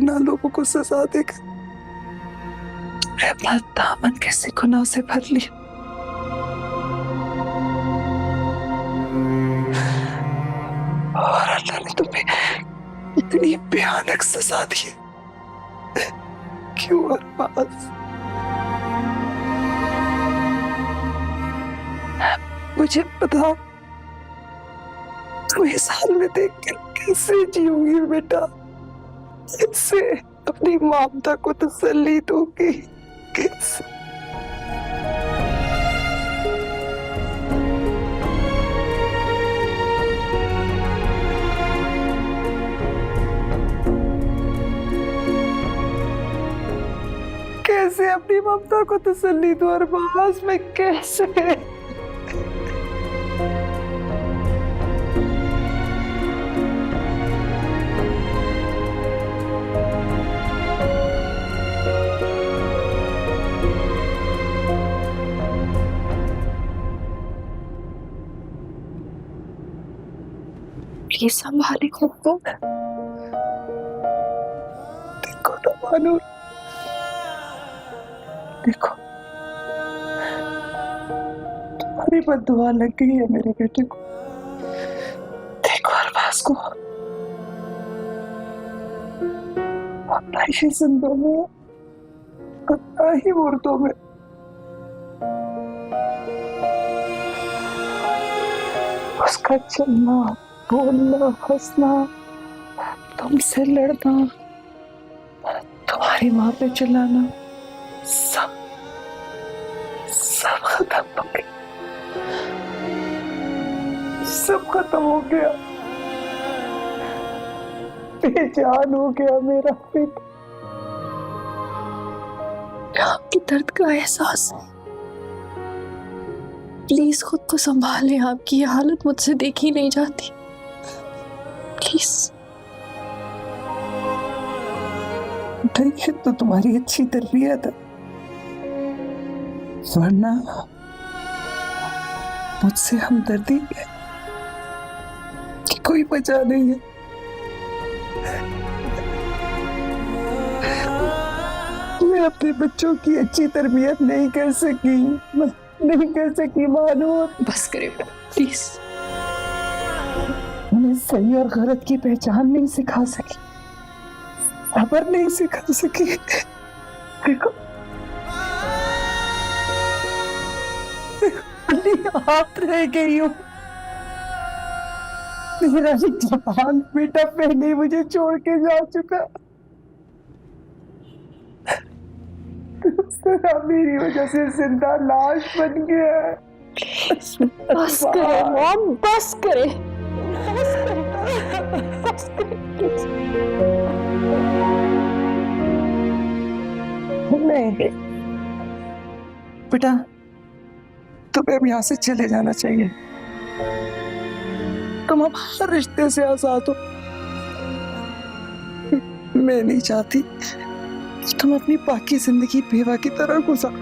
अपना लोगों को सजा देकर मैं अपना दामन कैसे गुनाह से भर लिया। और अल्लाह ने तुम्हें इतनी भयानक सजा दी है। क्यों अरबाज? मुझे बता, तुम इस हाल में देखकर कैसे जीऊंगी बेटा? कैसे अपनी ममता को तसल्ली दूंगी? कैसे? कैसे अपनी ममता को तसल्ली दूं अरबाज? मैं कैसे? प्लीज संभाले खुद को। देखो ना मानो, देखो तुम्हारी बद्दुआ लग गई है मेरे बेटे को। देखो अरबाज को अपना ही जिंदों में, अपना ही मुर्दों में उसका चलना, बोलना, हंसना, तुमसे लड़ना, तुम्हारी माँ पे चिल्लाना, सब सब खत्म हो गया। सब खत्म हो गया। बेजान हो गया मेरा बेटा। आपके दर्द का एहसास है। प्लीज खुद को संभालें, आपकी ये हालत मुझसे देखी नहीं जाती। प्लीज। ये तो तुम्हारी अच्छी तरबियत है, वरना मुझसे हमदर्दी की कोई वजह नहीं है। मैं अपने बच्चों की अच्छी तरबियत नहीं कर सकी, नहीं कर सकी मानो। बस करें प्लीज। उन्हें सही और गलत की पहचान नहीं सिखा सकी, खबर नहीं सिखा सकी। देखो आप रह गई हो। मेरा जवान बेटा पहले ही मुझे छोड़ के जा चुका। दूसरा मेरी वजह से जिंदा लाश बन गया है। बस करें मॉम, बस करें, बस करें, बस करें। नहीं बेटा, तुम्हें अब यहाँ से चले जाना चाहिए। तुम अब हर रिश्ते से आजाद हो। मैं नहीं चाहती कि तुम अपनी बाकी जिंदगी बेवा की तरह गुजारो।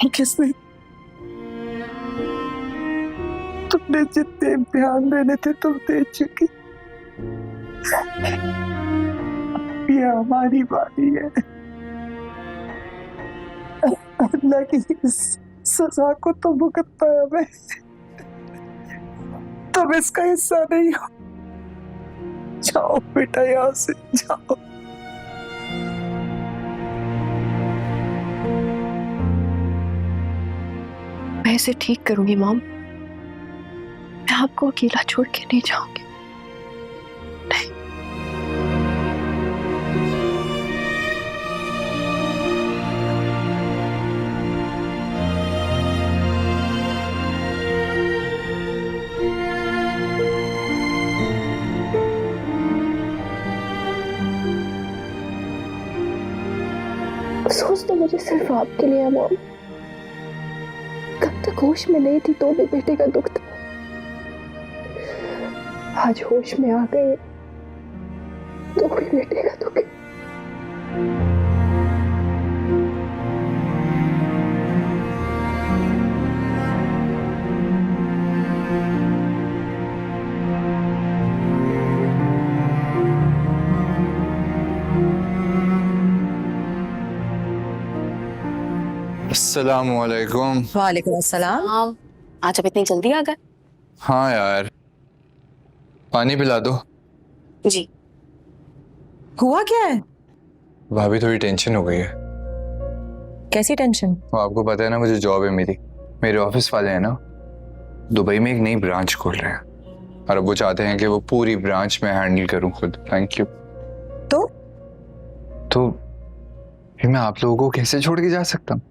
किसने तुमने जितने इम्तिहान देने थे तुम दे चुकी। ये हमारी बारी है। अल्लाह की सजा को तो भुगतना है हमें। तुम इसका हिस्सा नहीं हो। जाओ बेटा, यहाँ से जाओ। मैं इसे ठीक करूंगी मॉम। मैं आपको अकेला छोड़ के नहीं जाऊंगी। नहीं। अफसोस तो मुझे सिर्फ आपके लिए है मॉम। कब तक होश में नहीं थी तो भी बेटे का दुख था। आज होश में आ गए तो भी बेटे का दुख है। अस्सलामुअलैकुम। वालेकुम अस्सलाम। हाँ, आज अब इतनी जल्दी आ गए? हाँ यार, पानी पिला दो। जी। हुआ क्या है? भाभी थोड़ी टेंशन हो गई है। कैसी टेंशन? वो आपको पता है ना, मुझे जॉब है मेरी। मेरे ऑफिस वाले हैं ना, दुबई में एक नई ब्रांच खोल रहे हैं और अब वो चाहते हैं कि वो पूरी ब्रांच में हैंडल करूं खुद। Thank you. तो फिर मैं आप लोगों को कैसे छोड़ के जा सकता हूँ?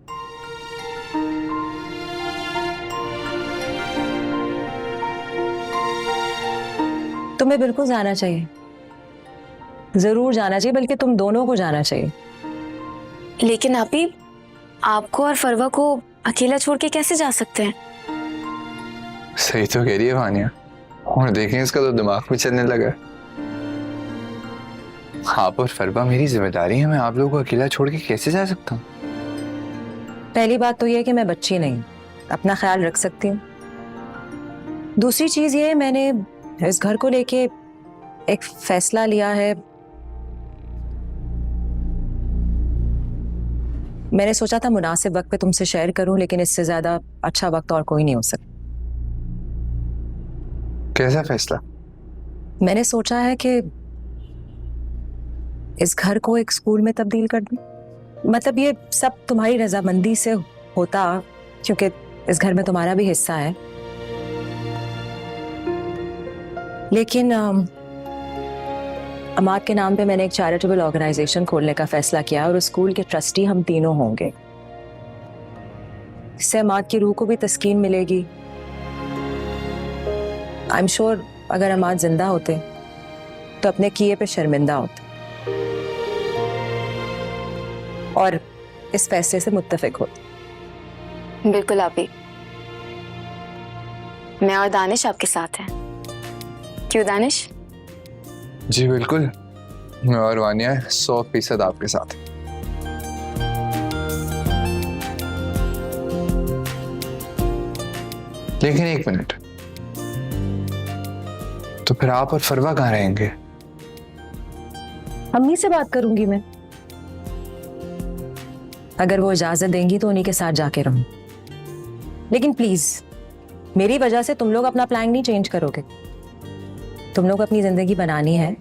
तुम्हें बिल्कुल जाना चाहिए, जरूर जाना चाहिए, बल्कि तुम दोनों को जाना चाहिए। लेकिन आपी, आपको और फरवा को अकेला छोड़ के कैसे जा सकते हैं? सही तो कह रही है वानिया, और देखें इसका तो दिमाग भी चलने लगा है। आप और फरवा मेरी जिम्मेदारी है, मैं आप लोगों को अकेला छोड़ के कैसे जा सकता हूँ? पहली बात तो यह है कि मैं बच्ची नहीं, अपना ख्याल रख सकती हूँ। दूसरी चीज ये है, मैंने इस घर को लेके एक फैसला लिया है। मैंने सोचा था मुनासिब वक्त पे तुमसे शेयर करूं, लेकिन इससे ज्यादा अच्छा वक्त और कोई नहीं हो सकता। कैसा फैसला? मैंने सोचा है कि इस घर को एक स्कूल में तब्दील कर दूं। मतलब ये सब तुम्हारी रजामंदी से होता, क्योंकि इस घर में तुम्हारा भी हिस्सा है। लेकिन अमाद के नाम पे मैंने एक चैरिटेबल ऑर्गेनाइजेशन खोलने का फैसला किया और उस स्कूल के ट्रस्टी हम तीनों होंगे। इससे अमाद की रूह को भी तस्कीन मिलेगी। आई एम श्योर अगर अमाद जिंदा होते तो अपने किए पे शर्मिंदा होते और इस फैसले से मुत्तफिक होते। बिल्कुल आपी, मैं और दानिश आपके साथ हैं। क्यों दानिश? जी बिल्कुल, मैं और वानिया 100% आपके साथ। लेकिन एक मिनट, तो फिर आप और फरवा कहाँ रहेंगे? अम्मी से बात करूंगी मैं, अगर वो इजाजत देंगी तो उन्हीं के साथ जाके रहूं। लेकिन प्लीज मेरी वजह से तुम लोग अपना प्लान नहीं चेंज करोगे। तुम लोग अपनी जिंदगी बनानी है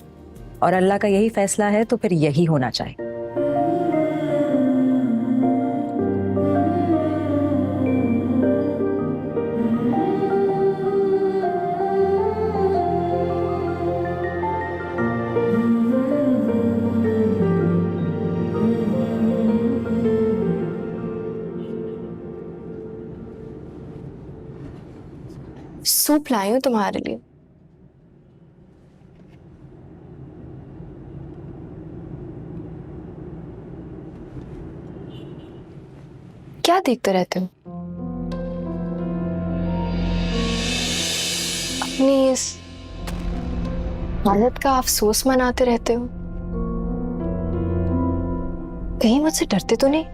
और अल्लाह का यही फैसला है, तो फिर यही होना चाहिए। सूप लाई हूं तुम्हारे लिए। क्या देखते रहते हो? अपनी इस हालत का अफसोस मनाते रहते हो। कहीं मुझसे डरते तो नहीं?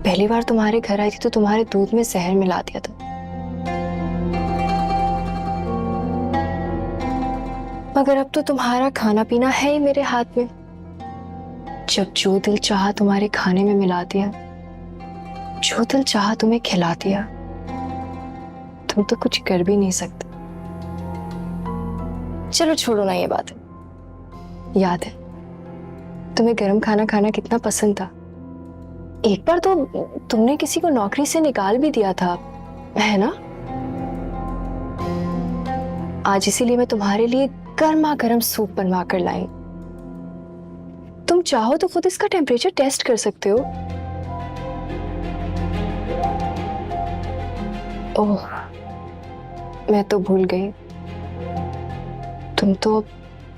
पहली बार तुम्हारे घर आई थी तो तुम्हारे दूध में जहर मिला दिया था, मगर अब तो तुम्हारा खाना पीना है ही मेरे हाथ में। जब जो दिल चाहा तुम्हारे खाने में मिला दिया, जो दिल चाहा तुम्हें खिला दिया, तुम तो कुछ कर भी नहीं सकते। चलो छोड़ो ना ये बात। याद है तुम्हें गरम खाना खाना कितना पसंद था? एक बार तो तुमने किसी को नौकरी से निकाल भी दिया था, है ना? आज इसीलिए मैं तुम्हारे लिए गर्मा गर्म सूप बनवा कर लाई। तुम चाहो तो खुद इसका टेम्परेचर टेस्ट कर सकते हो। ओह, मैं तो भूल गई, तुम तो अब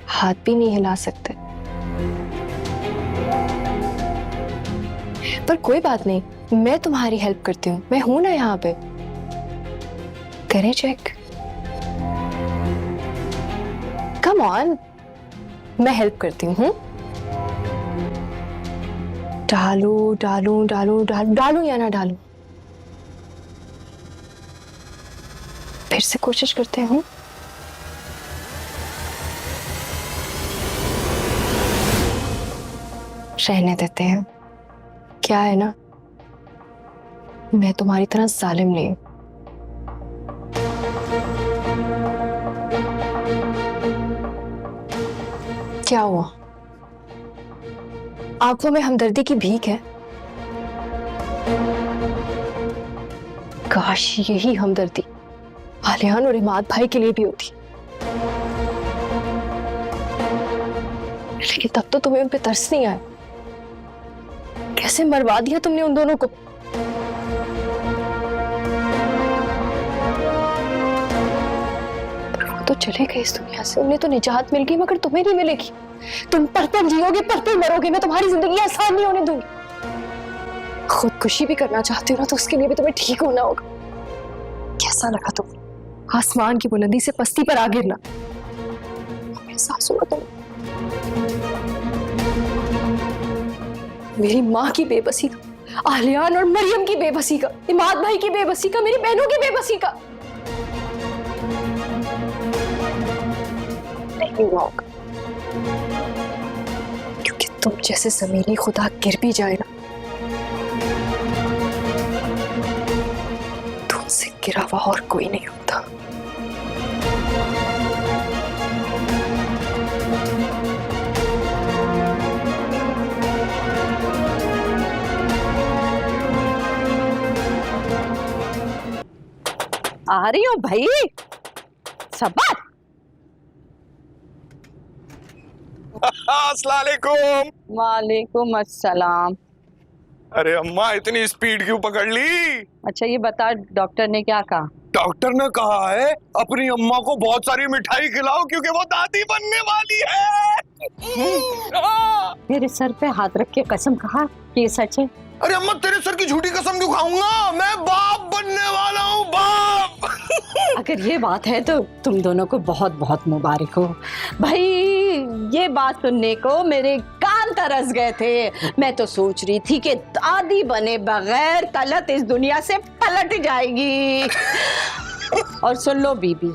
हाथ भी नहीं हिला सकते। पर कोई बात नहीं, मैं तुम्हारी हेल्प करती हूँ, मैं हूं ना यहाँ पे। करें चेक? कम ऑन, मैं हेल्प करती हूँ। डालू डालू डालू डालू डालू या ना डालू? फिर से कोशिश करते हैं। रहने देते हैं, क्या है ना, मैं तुम्हारी तरह जालिम नहीं हूं। क्या हुआ? आंखों में हमदर्दी की भीख है? काश यही हमदर्दी आलियान और इमाद भाई के लिए भी होती, लेकिन तब तो तुम्हें उन पे तरस नहीं आया। कैसे मरवा दिया तुमने उन दोनों को। पर वो तो चले गए इस दुनिया से, उन्हें तो निजात मिल गई, मगर तुम्हें नहीं मिलेगी। तुम पल पल जियोगे, पल पल मरोगे। मैं तुम्हारी जिंदगी आसान नहीं होने दूंगी। खुदकुशी भी करना चाहते हो ना, तो उसके लिए भी तुम्हें ठीक होना होगा। कैसा लगा तुम्हें आसमान की बुलंदी से पस्ती पर आ गिरना? एहसास हुआ तुम्हें मेरी माँ की बेबसी का, आलियान और मरियम की बेबसी का, इमाद भाई की बेबसी का, मेरी बहनों की बेबसी का? नहीं हुआ होगा, क्योंकि तुम जैसे ज़मीनी खुदा गिर भी जाए ना, तुमसे गिरा हुआ और कोई नहीं होता। आ रही हूँ भाई, सबर। अस्सलाम वालेकुम। वालेकुम अस्सलाम। अरे अम्मा इतनी स्पीड क्यों पकड़ ली? अच्छा ये बता, डॉक्टर ने क्या कहा? डॉक्टर ने कहा है अपनी अम्मा को बहुत सारी मिठाई खिलाओ क्योंकि वो दादी बनने वाली है। मेरे सर पे हाथ रख के कसम कहा कि ये सच है। अरे अम्मा तेरे सर की झूठी कसम क्यों खाऊंगा? मैं बाप बनने वाला हूँ, बाप। अगर ये बात है तो तुम दोनों को बहुत बहुत मुबारक हो भाई। ये बात सुनने को मेरे कान तरस गए थे। मैं तो सोच रही थी कि दादी बने बगैर तलत इस दुनिया से पलट जाएगी। और सुन लो बीबी,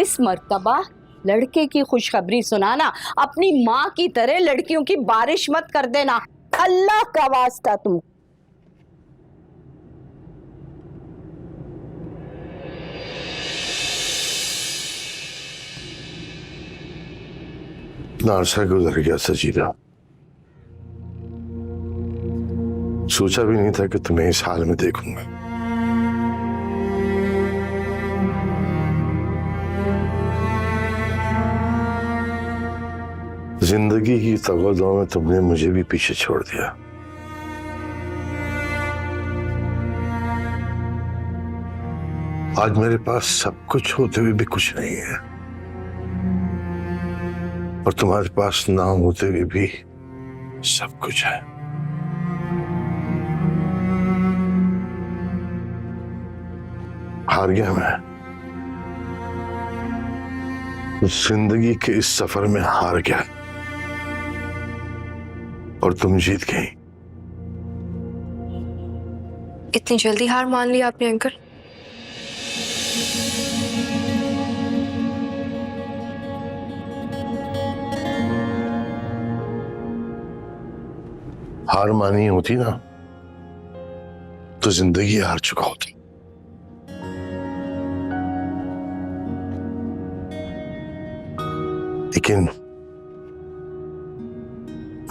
इस मर्तबा लड़के की खुशखबरी सुनाना, अपनी माँ की तरह लड़कियों की बारिश मत कर देना, अल्लाह का वास्ता तुम। नारसा गुजर गया सजीदा। सोचा भी नहीं था कि तुम्हें इस हाल में देखूंगा। जिंदगी की तगोदों में तुमने मुझे भी पीछे छोड़ दिया। आज मेरे पास सब कुछ होते हुए भी कुछ नहीं है, और तुम्हारे पास ना होते हुए भी सब कुछ है। हार गया मैं। जिंदगी के इस सफर में हार गया और तुम जीत गई। इतनी जल्दी हार मान ली आपने अंकल? हार मानी होती ना तो जिंदगी हार चुका होता। लेकिन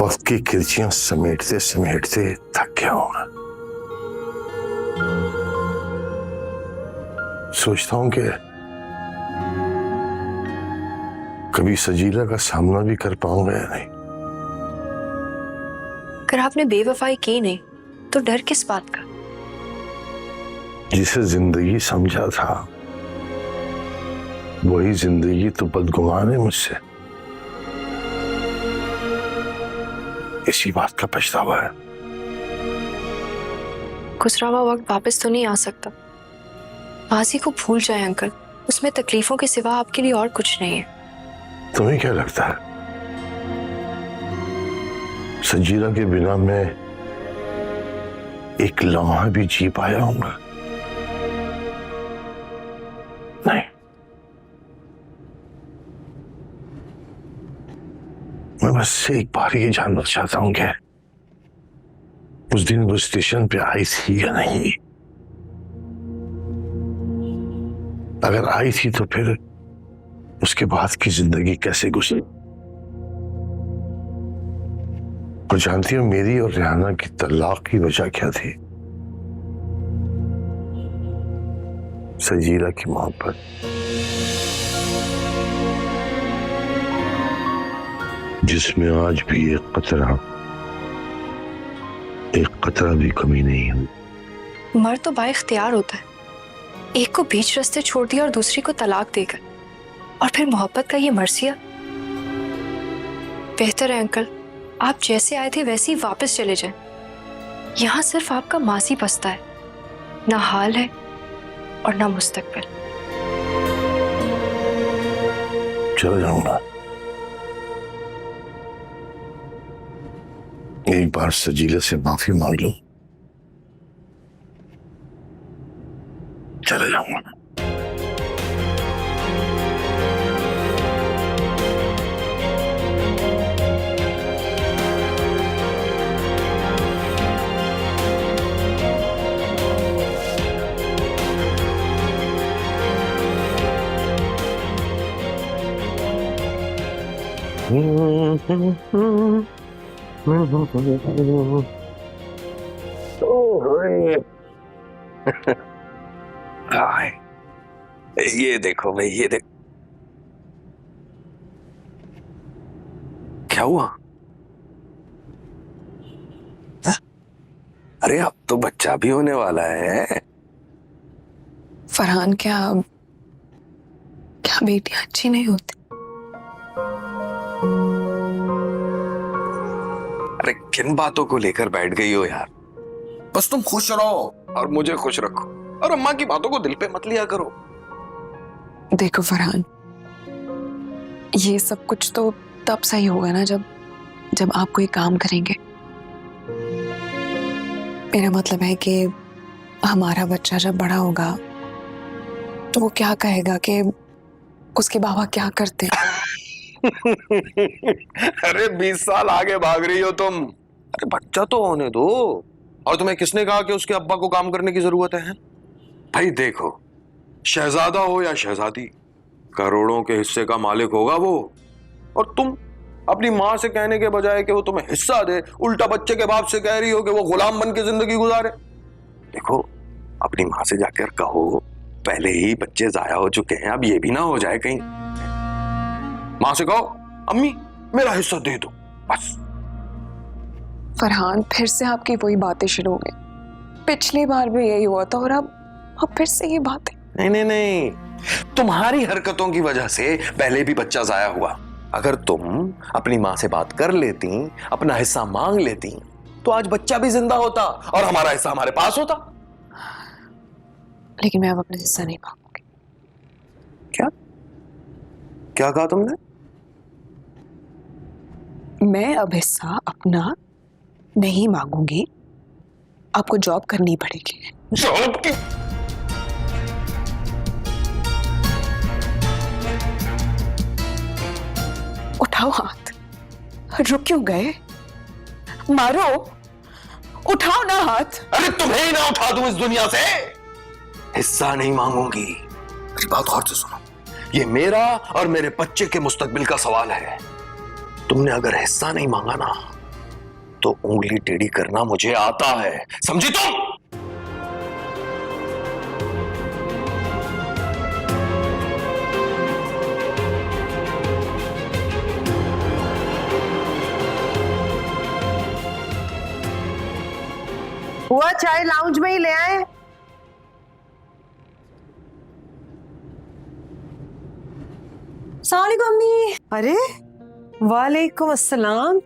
वक्त की किरचियां समेटते समेटते थक गया हूं मैं। सोचता हूं कि कभी सजीला का सामना भी कर पाऊंगा या नहीं। अगर आपने बेवफाई की नहीं तो डर किस बात का? जिसे जिंदगी समझा था वही जिंदगी तो बदगुमान है मुझसे। इसी बात का पछतावा है। गुजरा हुआ वक्त वापस तो नहीं आ सकता। माजी को भूल जाए अंकल, उसमें तकलीफों के सिवा आपके लिए और कुछ नहीं है। तुम्हें क्या लगता है सजीला के बिना मैं एक लम्हा भी जी पाया हूंगा? नहीं। मैं बस एक बार ये जानना चाहता हूं कि उस दिन वो स्टेशन पे आई थी या नहीं। अगर आई थी तो फिर उसके बाद की जिंदगी कैसे गुजरी? और जानती हो मेरी और रेहाना की तलाक की वजह क्या थी? सजीला की मोहब्बत। जिसमें आज भी एक कतरा भी कमी नहीं हुई। मर्द तो बाइख्तियार होता है, एक को बीच रास्ते छोड़ दिया और दूसरी को तलाक देकर, और फिर मोहब्बत का ये मर्सिया। बेहतर है अंकल, आप जैसे आए थे वैसे ही वापस चले जाएं। यहाँ सिर्फ आपका मासी बसता है, ना हाल है और ना मुस्तकबिल। चला जाऊंगा। एक बार सजीला से माफी मांग लो, चला जाऊंगा। हाय, ये देखो भाई, ये देखो। क्या हुआ? हा? अरे अब तो बच्चा भी होने वाला है। फरहान, क्या बेटियां अच्छी नहीं होती? अरे किन बातों को लेकर बैठ गई हो यार? बस तुम खुश रहो और मुझे खुश रखो, और अम्मा की बातों को दिल पे मत लिया करो। देखो फरहान, ये सब कुछ तो तब सही होगा ना जब आप कोई काम करेंगे। मेरा मतलब है कि हमारा बच्चा जब बड़ा होगा तो वो क्या कहेगा कि उसके बाबा क्या करते हैं। अरे 20 साल आगे भाग रही हो तुम। अरे बच्चा तो होने दो। और तुम्हें किसने कहा कि उसके अब्बा को काम करने की जरूरत है? भाई देखो, शहजादा हो या शहजादी, करोड़ों के हिस्से का मालिक होगा वो। और तुम अपनी माँ से कहने के बजाय कि वो तुम्हें हिस्सा दे, उल्टा बच्चे के बाप से कह रही हो कि वो गुलाम बन के जिंदगी गुजारे। देखो, अपनी माँ से जाकर कहो, पहले ही बच्चे जाया हो चुके हैं, अब ये भी ना हो जाए कहीं। माँ से कहो, अम्मी मेरा हिस्सा दे दो, बस। फरहान, फिर से आपकी वही बातें शुरू हो गई। पिछली बार भी यही हुआ था और अब फिर से ये बातें। नहीं नहीं नहीं, तुम्हारी हरकतों की वजह से पहले भी बच्चा जाया हुआ। अगर तुम अपनी माँ से बात कर लेती, अपना हिस्सा मांग लेती, तो आज बच्चा भी जिंदा होता और हमारा हिस्सा हमारे पास होता। लेकिन मैं अब अपना हिस्सा नहीं मांगूंगी। क्या क्या कहा तुमने? मैं अब हिस्सा अपना नहीं मांगूंगी, आपको जॉब करनी पड़ेगी। जॉब की? उठाओ हाथ, रुक क्यों गए? मारो, उठाओ ना हाथ। अरे तुम्हें ही ना उठा दूं इस दुनिया से? हिस्सा नहीं मांगूंगी। मेरी बात गौर से सुनो, ये मेरा और मेरे बच्चे के मुस्तकबिल का सवाल है। तुमने अगर हिस्सा नहीं मांगा ना, तो उंगली टेढ़ी करना मुझे आता है, समझी तुम? हुआ चाय लाउंज में ही ले आए। अस्सलाम अम्मी। अरे वालेकुम अस्सलाम।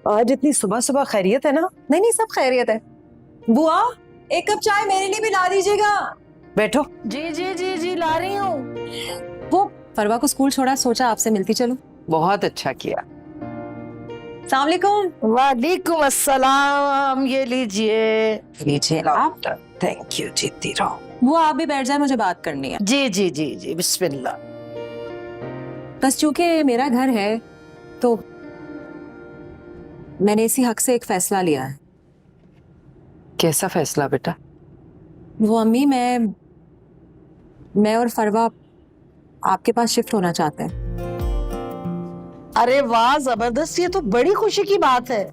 आज इतनी सुबह सुबह खैरियत है ना? नहीं सब खैरियत है। बुआ, एक कप चाय मेरे लिए भी ला दीजिएगा। बैठो। जी जी जी जी ला रही हूँ। वो फरवा को स्कूल छोड़ा, सोचा आपसे मिलती चलो। बहुत अच्छा किया। अस्सलाम वालेकुम। वालेकुम अस्सलाम। ये लीजिए आप। थैंक यू, जीती रहो। बुआ आप भी बैठ जाए, मुझे बात करनी है। जी जी जी जी, बिस्मिल्लाह। बस चूंकि मेरा घर है तो मैंने इसी हक से एक फैसला लिया है। कैसा फैसला बेटा? वो अम्मी, मैं और फरवा आपके पास शिफ्ट होना चाहते हैं। अरे वाह, जबरदस्त, ये तो बड़ी खुशी की बात है।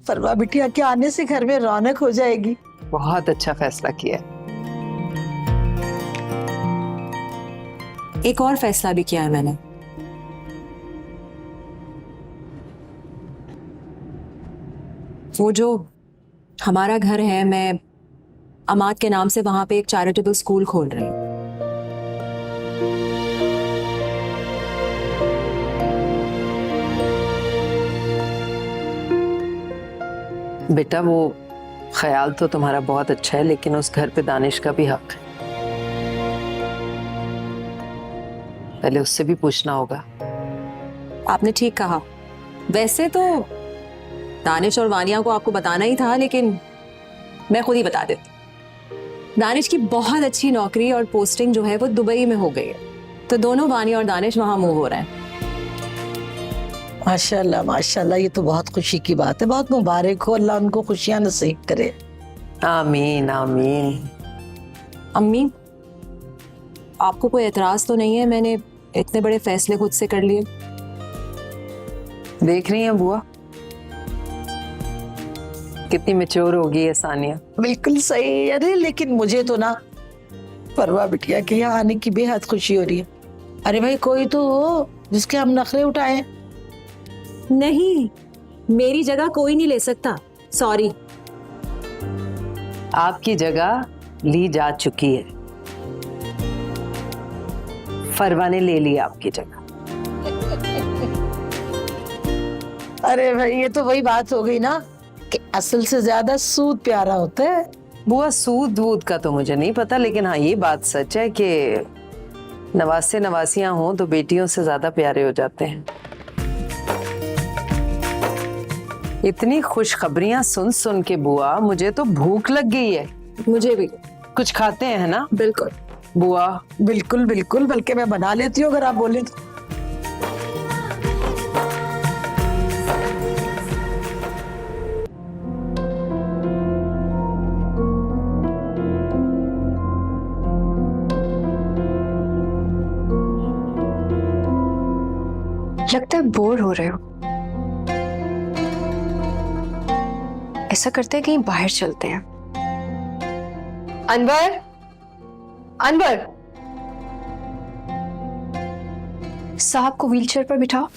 फरवा बिटिया के आने से घर में रौनक हो जाएगी। बहुत अच्छा फैसला किया। एक और फैसला भी किया है मैंने। वो जो हमारा घर है, मैं अमाद के नाम से वहां पे एक चैरिटेबल स्कूल खोल रही हूँ। बेटा वो ख्याल तो तुम्हारा बहुत अच्छा है, लेकिन उस घर पे दानिश का भी हक है। पहले उससे भी पूछना होगा। आपने ठीक कहा। वैसे तो दानिश और वानिया को आपको बताना ही था, लेकिन मैं खुद ही बता देती। दानिश की बहुत अच्छी नौकरी और पोस्टिंग जो है वो दुबई में हो गई है, तो दोनों वानिया और दानिश वहां मूव हो रहे हैं। माशाल्लाह माशाल्लाह, ये तो बहुत खुशी की बात है। बहुत मुबारक हो, अल्लाह उनको खुशियां नसीब करे। आमीन आमीन। अम्मी, आपको कोई एतराज तो नहीं है मैंने इतने बड़े फैसले खुद से कर लिए? देख रही हैं बुआ कितनी मैच्योर होगी है सानिया। बिल्कुल सही। अरे लेकिन मुझे तो ना फरवा बिटिया के यहाँ आने की बेहद खुशी हो रही है। अरे भाई कोई तो हो जिसके हम नखरे उठाएं। नहीं, मेरी जगह कोई नहीं ले सकता, सॉरी। आपकी जगह ली जा चुकी है, फरवा ने ले लिया आपकी जगह। अरे भाई ये तो वही बात हो गई ना कि असल से ज्यादा सूद प्यारा होता है। बुआ सूद वूद का तो मुझे नहीं पता, लेकिन हाँ ये बात सच है कि नवासे नवासियां हों तो बेटियों से ज्यादा प्यारे हो जाते हैं। इतनी खुशखबरियां सुन सुन के बुआ मुझे तो भूख लग गई है। मुझे भी। कुछ खाते हैं है ना बिल्कुल बुआ? बिल्कुल बिल्कुल, बल्कि मैं बना लेती हूँ अगर आप बोले तो। लगता है बोर हो रहे हो। ऐसा करते हैं कहीं बाहर चलते हैं। अनवर, अनवर, साहब को व्हीलचेयर पर बिठाओ।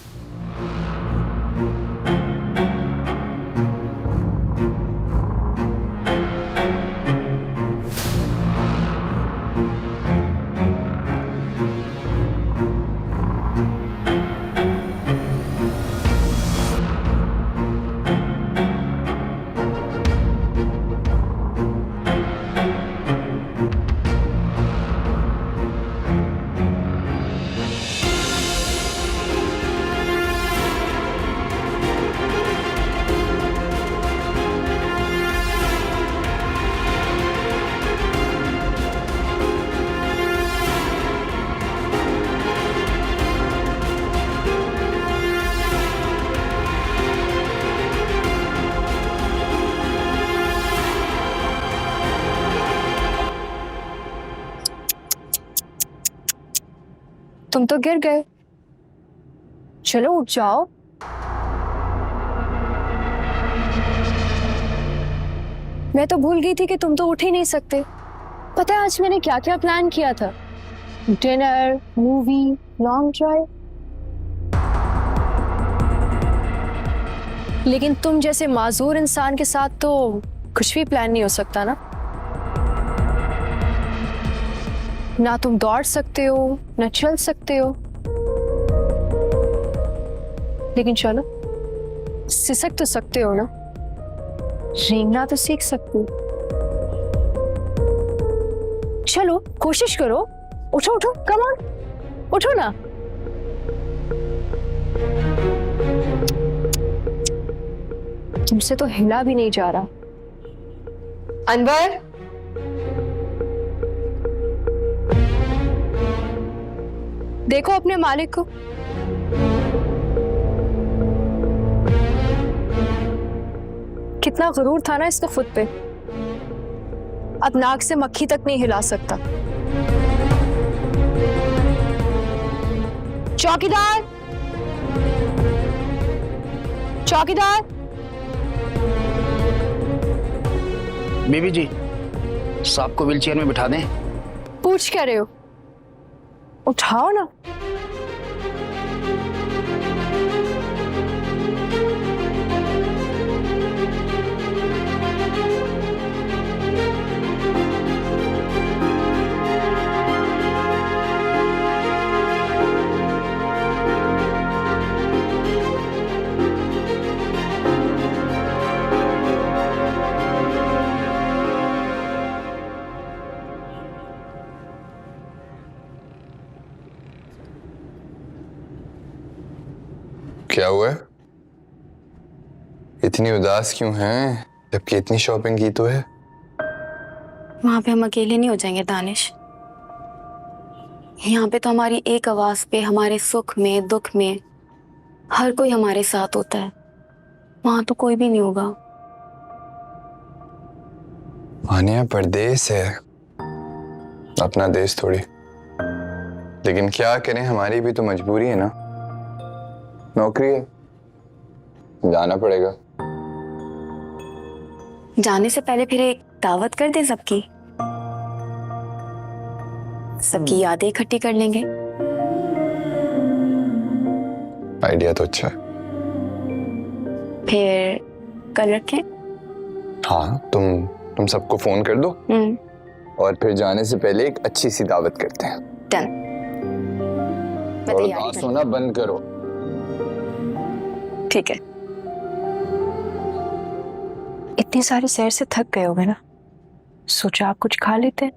तुम तो गिर गए, चलो उठ जाओ। मैं तो भूल गई थी कि तुम तो उठ ही नहीं सकते। पता है आज मैंने क्या क्या प्लान किया था? Dinner, movie, long drive. लेकिन तुम जैसे माजूर इंसान के साथ तो कुछ भी प्लान नहीं हो सकता ना तुम दौड़ सकते हो ना चल सकते हो, लेकिन चलो सिसक तो सकते हो ना, रेंगना तो सीख सकते हो। चलो कोशिश करो, उठो उठो, कम ऑन, उठो ना। तुमसे तो हिला भी नहीं जा रहा। अनवर, देखो अपने मालिक को। कितना गुरूर था ना इसका खुद पे, अब नाक से मक्खी तक नहीं हिला सकता। चौकीदार, चौकीदार। बीबी जी, साहब को व्हीलचेयर में बिठा दें। पूछ क्या रहे हो? उठाओ ना। क्या हुआ है? इतनी उदास क्यों हैं? जबकि इतनी शॉपिंग की तो है। वहां पे हम अकेले नहीं हो जाएंगे दानिश। यहाँ पे तो हमारी एक आवाज पे, हमारे सुख में दुख में हर कोई हमारे साथ होता है। वहां तो कोई भी नहीं होगा। मानिया परदेस है, अपना देश थोड़ी। लेकिन क्या करें, हमारी भी तो मजबूरी है ना। नौकरी है, जाना पड़ेगा। जाने से पहले फिर एक दावत कर दे सबकी। सबकी यादें इकट्ठी कर लेंगे। आइडिया तो अच्छा है। फिर कल रखें? हाँ, तुम सबको फोन कर दो और फिर जाने से पहले एक अच्छी सी दावत करते हैं। डन। मैं और तैयारी बात कर। सोना बंद करो। ठीक है। इतनी सारी सैर से थक गए होगे ना, सोचा आप कुछ खा लेते हैं।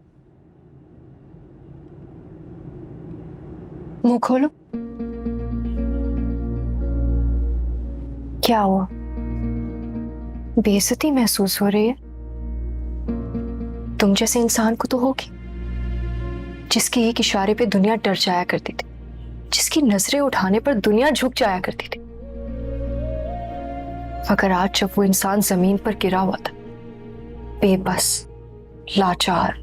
मुंह खोलो। क्या हुआ? बेइज्जती महसूस हो रही है? तुम जैसे इंसान को तो होगी, जिसके एक इशारे पे दुनिया डर जाया करती थी, जिसकी नजरें उठाने पर दुनिया झुक जाया करती थी। मगर आज जब वो इंसान जमीन पर गिरा हुआ था, बेबस, लाचार,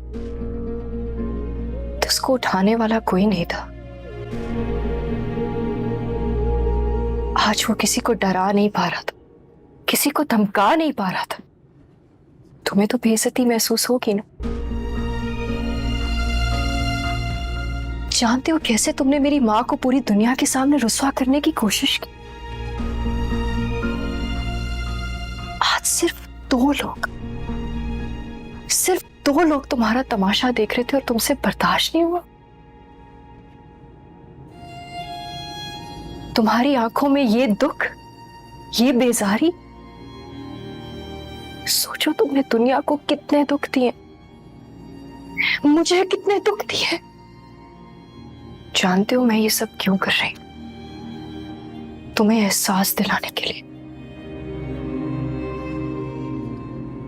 तो उसको उठाने वाला कोई नहीं था। आज वो किसी को डरा नहीं पा रहा था, किसी को धमका नहीं पा रहा था। तुम्हें तो बेइज्जती महसूस होगी ना। जानते हो कैसे तुमने मेरी माँ को पूरी दुनिया के सामने रुस्वा करने की कोशिश की? आज सिर्फ दो लोग तुम्हारा तमाशा देख रहे थे और तुमसे बर्दाश्त नहीं हुआ। तुम्हारी आंखों में ये दुख, ये बेजारी। सोचो तुमने दुनिया को कितने दुख दिए, मुझे कितने दुख दिए। जानते हो मैं ये सब क्यों कर रही हूं? तुम्हें एहसास दिलाने के लिए।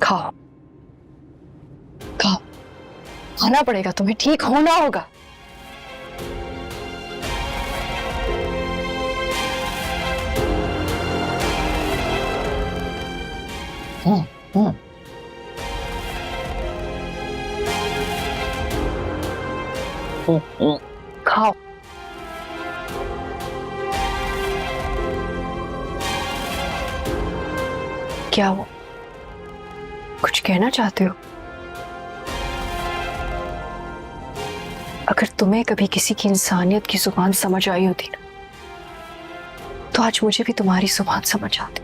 खाओ खाओ, खाना पड़ेगा तुम्हें, ठीक होना होगा। खाओ। क्या वो कुछ कहना चाहते हो? अगर तुम्हें कभी किसी की इंसानियत की जुबान समझ आई होती ना, तो आज मुझे भी तुम्हारी जुबान समझ आती।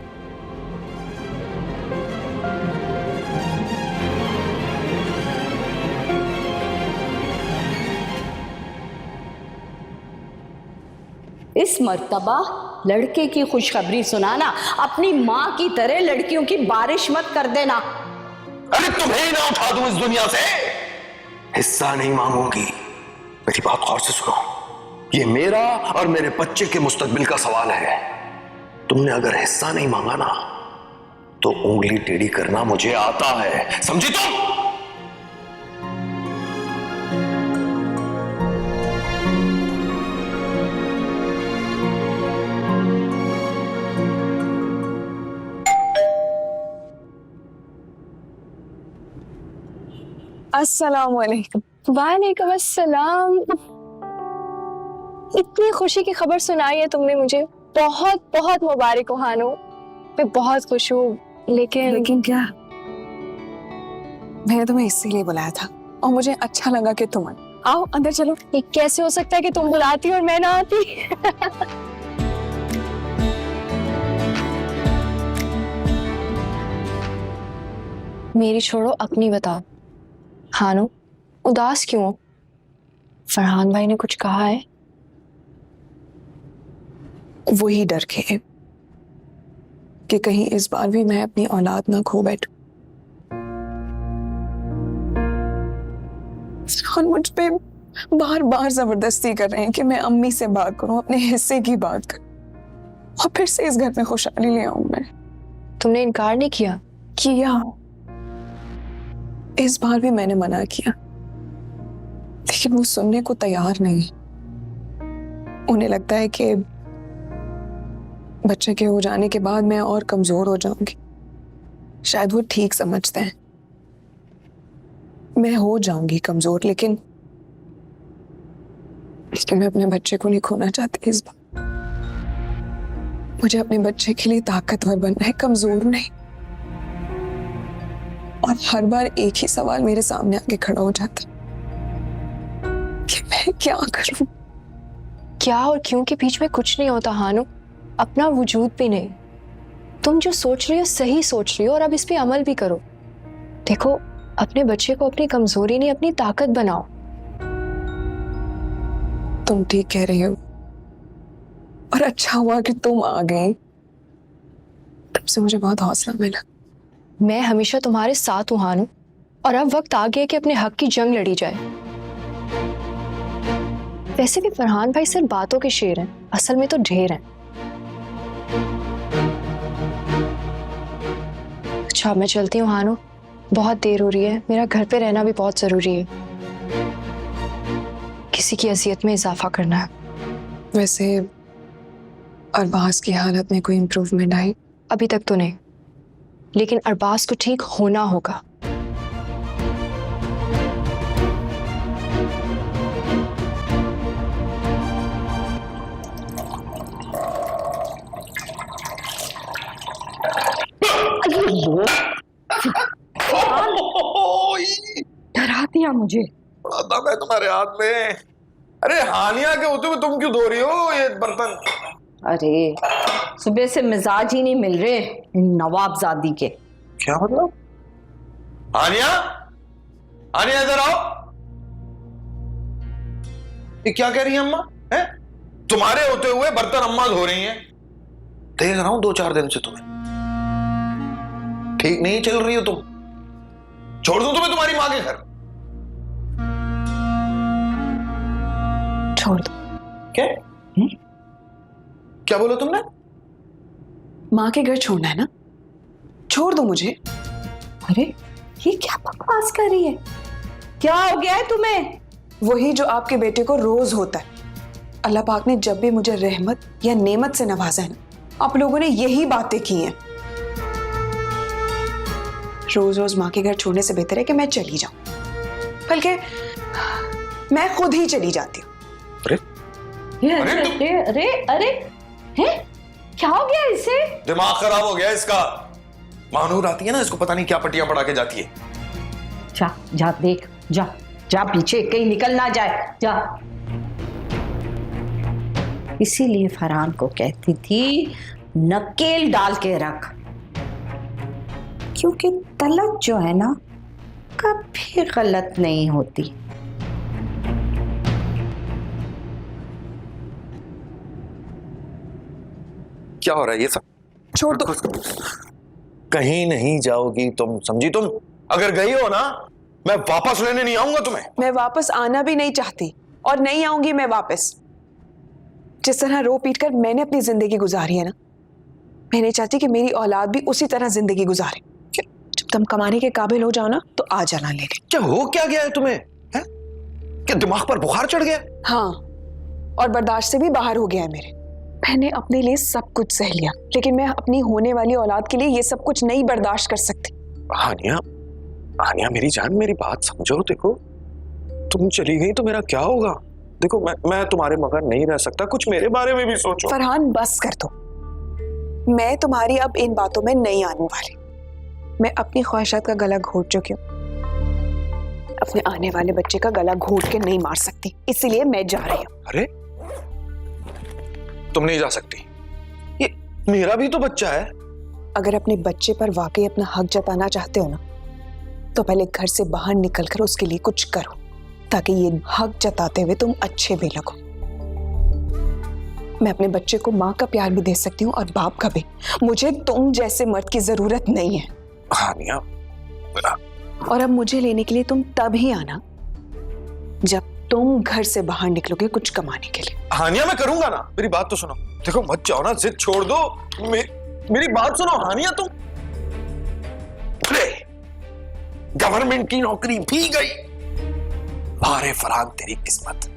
इस मर्तबा लड़के की खुशखबरी सुनाना, अपनी माँ की तरह लड़कियों की बारिश मत कर देना। अरे तुम्हें ना उठा दूं इस दुनिया से, हिस्सा नहीं मांगूंगी। मेरी बात गौर से सुनो, ये मेरा और मेरे बच्चे के मुस्तकबिल का सवाल है। तुमने अगर हिस्सा नहीं मांगा ना, तो उंगली टेढ़ी करना मुझे आता है, समझी तुम? अस्सलाम वालेकुम। वालेकुम अस्सलाम। इतनी खुशी की खबर सुनाई है तुमने मुझे, बहुत बहुत मुबारक हो हानो। मैं बहुत खुश हूँ, लेकिन क्या? मैंने तुम्हें इसीलिए बुलाया था और मुझे अच्छा लगा कि तुम आओ अंदर चलो। ये कैसे हो सकता है कि तुम बुलाती और मैं ना आती? मेरी छोड़ो, अपनी बताओ। हानो, उदास क्यों हो? फरहान भाई ने कुछ कहा है? वही डर के है कि कहीं इस बार भी मैं अपनी औलाद ना खो बैठूं। और मुझ पे बार बार जबरदस्ती कर रहे हैं कि मैं अम्मी से बात करूं, अपने हिस्से की बात करूं और फिर से इस घर में खुशहाली ले आऊं। मैं तुमने इनकार नहीं किया? किया, इस बार भी मैंने मना किया, लेकिन वो सुनने को तैयार नहीं। उन्हें लगता है कि बच्चे के हो जाने के बाद मैं और कमजोर हो जाऊंगी। शायद वो ठीक समझते हैं, मैं हो जाऊंगी कमजोर, लेकिन मैं अपने बच्चे को नहीं खोना चाहती इस बार। मुझे अपने बच्चे के लिए ताकतवर बनना है, कमजोर नहीं। और हर बार एक ही सवाल मेरे सामने आके खड़ा हो जाता कि मैं क्या करूं। क्या और क्यों के बीच में कुछ नहीं होता हानो, अपना वजूद भी नहीं। तुम जो सोच रही हो सही सोच रही हो, और अब इस पे अमल भी करो। देखो, अपने बच्चे को अपनी कमजोरी नहीं, अपनी ताकत बनाओ। तुम ठीक कह रही हो, और अच्छा हुआ कि तुम आ गई, तब से मुझे बहुत हौसला मिला। मैं हमेशा तुम्हारे साथ हूं हानो, और अब वक्त आ गया कि अपने हक की जंग लड़ी जाए। वैसे भी फरहान भाई सिर्फ बातों के शेर हैं, असल में तो ढेर हैं। अच्छा, मैं चलती हूँ हानो, बहुत देर हो रही है, मेरा घर पे रहना भी बहुत जरूरी है। किसी की अजियत में इजाफा करना है। वैसे अरबाज की हालत में कोई इम्प्रूवमेंट आई? अभी तक तो नहीं, लेकिन अरबाज को ठीक होना होगा। डरा दिया मुझे। आता मैं तुम्हारे हाथ में। अरे हानिया के होते हुए तुम क्यों धो रही हो ये बर्तन? अरे सुबह से मिजाज ही नहीं मिल रहे इन नवाबजादी के। क्या मतलब? हानिया, हानिया इधर आओ। ये क्या कह रही है अम्मा? है तुम्हारे होते हुए बर्तन अम्मा धो रही हैं। देख रहा हूं 2-4 दिन से तुम्हें ठीक नहीं चल रही हो तुम। छोड़ दूं तुम्हें तुम्हारी माँ के घर? छोड़ दो। क्या? क्या बोला तुमने? माँ के घर छोड़ना है ना? छोड़ दो मुझे। अरे ये क्या बकवास कर रही है? क्या हो गया है तुम्हें? वही जो आपके बेटे को रोज होता है। अल्लाह पाक ने जब भी मुझे रहमत या नेमत से नवाजा है ना, आप लोगों ने यही बातें की हैं। रोज रोज माँ के घर छोड़ने से बेहतर है कि मैं चली जाऊं, बल्कि मैं खुद ही चली जाती हूँ। अरे अरे अरे अरे अरे हैं? क्या हो गया इसे? दिमाग खराब हो गया इसका। मानूर आती है ना, इसको पता नहीं क्या पट्टियां पड़ा के जाती है। जा जा देख, जा जा पीछे कहीं निकल ना जाए, जा। इसीलिए फरहान को कहती थी नकेल डाल के रख, क्योंकि तलत जो है ना कभी गलत नहीं होती। क्या हो रहा है ये सब? छोड़ दो। कहीं नहीं जाओगी तुम, समझी तुम? अगर गई हो ना, मैं वापस लेने नहीं आऊंगा तुम्हें। मैं वापस आना भी नहीं चाहती और नहीं आऊंगी मैं वापस। जिस तरह रो पीट कर मैंने अपनी जिंदगी गुजारी है ना, मैं नहीं चाहती कि मेरी औलाद भी उसी तरह जिंदगी गुजारे। जब तुम कमाने के काबिल हो जाओ ना, तो आ जाना लेने। क्या हो क्या गया है तुम्हें? है? क्या दिमाग पर बुखार चढ़ गया? हाँ, और बर्दाश्त से भी बाहर हो गया है मेरे। मैंने अपने लिए सब कुछ सह लिया, लेकिन मैं अपनी होने वाली औलाद के लिए ये सब कुछ नहीं बर्दाश्त कर सकती। हानिया, हानिया मेरी जान, मेरी बात समझो। देखो तुम चली गई तो मेरा क्या होगा? देखो मैं तुम्हारे मगर नहीं रह सकता, कुछ मेरे बारे में भी सोचो। फरहान बस कर दो, मैं तुम्हारी अब इन बातों में नहीं आने वाली। मैं अपनी ख्वाहिशात का गला घोट चुकी हूँ, अपने आने वाले बच्चे का गला घोट के नहीं मार सकती, इसीलिए मैं जा रही हूँ। अरे तुम नहीं जा सकती, ये मेरा भी तो बच्चा है। अगर अपने बच्चे पर वाकई अपना हक जताना चाहते हो ना, तो पहले घर से बाहर निकलकर उसके लिए कुछ करो, ताकि ये हक जताते हुए तुम अच्छे भी लगो। मैं अपने बच्चे को माँ का प्यार भी दे सकती हूँ और बाप का भी। मुझे तुम जैसे मर्द की जरूरत नहीं है। हानिया, और अब मुझे लेने के लिए तुम तब ही आना जब तुम घर से बाहर निकलोगे कुछ कमाने के लिए। हानिया मैं करूंगा ना, मेरी बात तो सुनो। देखो मत जाओ ना, जिद छोड़ दो। मेरी बात सुनो हानिया, तुम गवर्नमेंट की नौकरी भी गई। अरे फरहान तेरी किस्मत।